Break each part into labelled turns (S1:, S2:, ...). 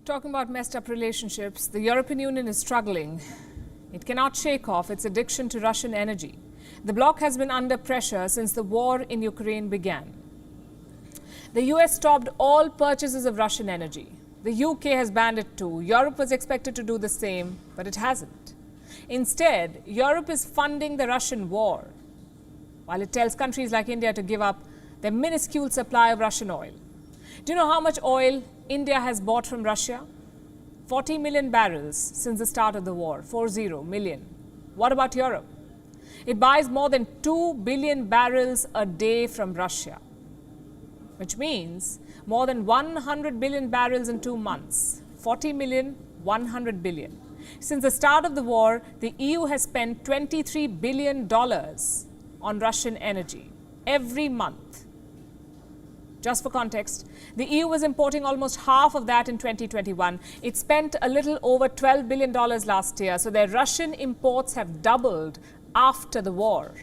S1: Talking about messed up relationships, the European Union is struggling. It cannot shake off its addiction to Russian energy. The bloc has been under pressure since the war in Ukraine began. The US stopped all purchases of Russian energy. The UK has banned it too. Europe was expected to do the same, but it hasn't. Instead, Europe is funding the Russian war, while it tells countries like India to give up their minuscule supply of Russian oil. Do you know how much oil India has bought from Russia? 40 million barrels since the start of the war. 40 million. What about Europe? It buys more than 2 billion barrels a day from Russia, which means more than 100 billion barrels in 2 months. 40 million, 100 billion. Since the start of the war, the EU has spent $23 billion on Russian energy every month. Just for context, the EU was importing almost half of that in 2021. It spent a little over $12 billion last year, so their Russian imports have doubled after the war.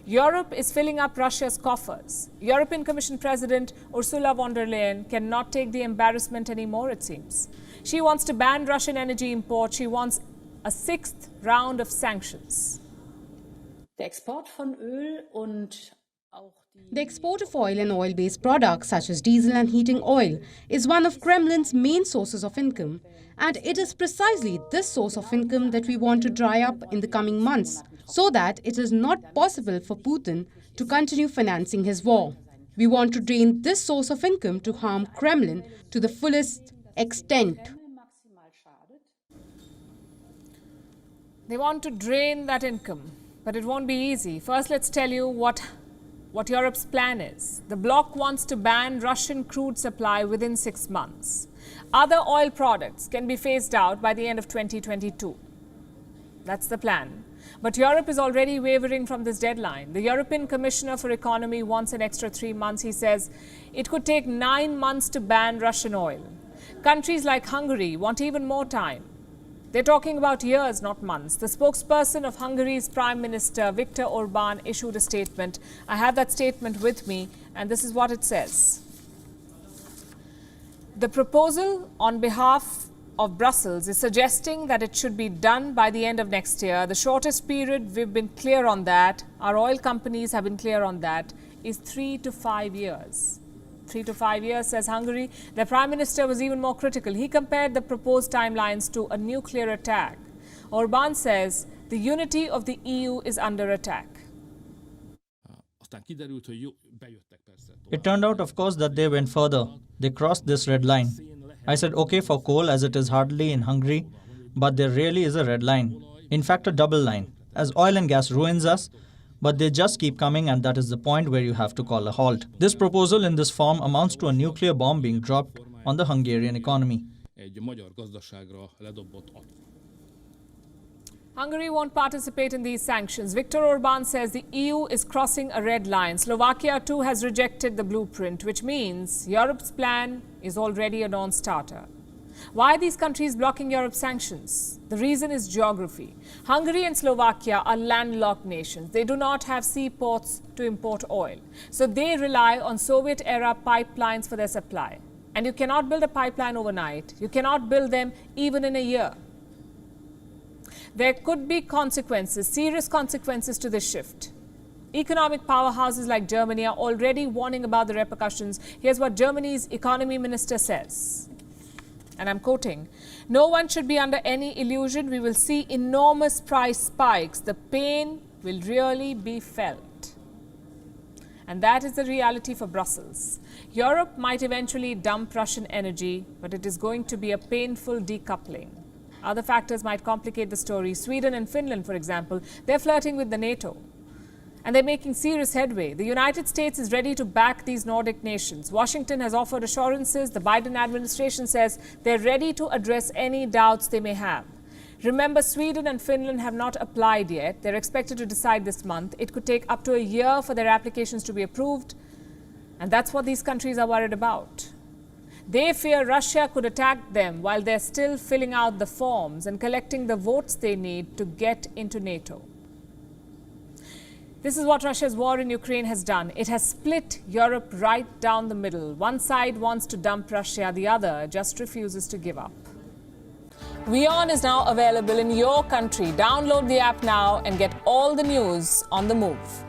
S1: Europe is filling up Russia's coffers. European Commission President Ursula von der Leyen cannot take the embarrassment anymore, it seems. She wants to ban Russian energy import. She wants a 6th round of sanctions.
S2: Der Export von Öl und auch
S3: The export of oil and oil-based products such as diesel and heating oil is one of Kremlin's main sources of income, and it is precisely this source of income that we want to dry up in the coming months, so that it is not possible for Putin to continue financing his war. We want to drain this source of income to harm Kremlin to the fullest extent.
S1: They want to drain that income, but it won't be easy. First, let's tell you what Europe's plan is. The bloc wants to ban Russian crude supply within 6 months. Other oil products can be phased out by the end of 2022. That's the plan. But Europe is already wavering from this deadline. The European Commissioner for Economy wants an extra 3 months. He says it could take 9 months to ban Russian oil. Countries like Hungary want even more time. They're talking about years, not months. The spokesperson of Hungary's Prime Minister, Viktor Orban, issued a statement. I have that statement with me, and this is what it says. The proposal on behalf of Brussels is suggesting that it should be done by the end of next year. The shortest period, we've been clear on that, our oil companies have been clear on that, is 3 to 5 years. 3 to 5 years, says Hungary. Their Prime Minister was even more critical. He compared the proposed timelines to a nuclear attack. Orban says the unity of the EU is under attack.
S4: It turned out, of course, that they went further. They crossed this red line. I said, okay for coal, as it is hardly in Hungary, but there really is a red line. In fact, a double line. As oil and gas ruins us, but they just keep coming, and that is the point where you have to call a halt. This proposal in this form amounts to a nuclear bomb being dropped on the Hungarian economy.
S1: Hungary won't participate in these sanctions. Viktor Orban says the EU is crossing a red line. Slovakia too has rejected the blueprint, which means Europe's plan is already a non-starter. Why are these countries blocking Europe's sanctions? The reason is geography. Hungary and Slovakia are landlocked nations. They do not have seaports to import oil. So they rely on Soviet-era pipelines for their supply. And you cannot build a pipeline overnight. You cannot build them even in a year. There could be consequences, serious consequences to this shift. Economic powerhouses like Germany are already warning about the repercussions. Here's what Germany's economy minister says. And I'm quoting, "No one should be under any illusion. We will see enormous price spikes. The pain will really be felt." And that is the reality for Brussels. Europe might eventually dump Russian energy, but it is going to be a painful decoupling. Other factors might complicate the story. Sweden and Finland, for example, they're flirting with the NATO. And they're making serious headway. The United States is ready to back these Nordic nations. Washington has offered assurances. The Biden administration says they're ready to address any doubts they may have. Remember, Sweden and Finland have not applied yet. They're expected to decide this month. It could take up to a year for their applications to be approved. And that's what these countries are worried about. They fear Russia could attack them while they're still filling out the forms and collecting the votes they need to get into NATO. This is what Russia's war in Ukraine has done. It has split Europe right down the middle. One side wants to dump Russia, the other just refuses to give up. WION is now available in your country. Download the app now and get all the news on the move.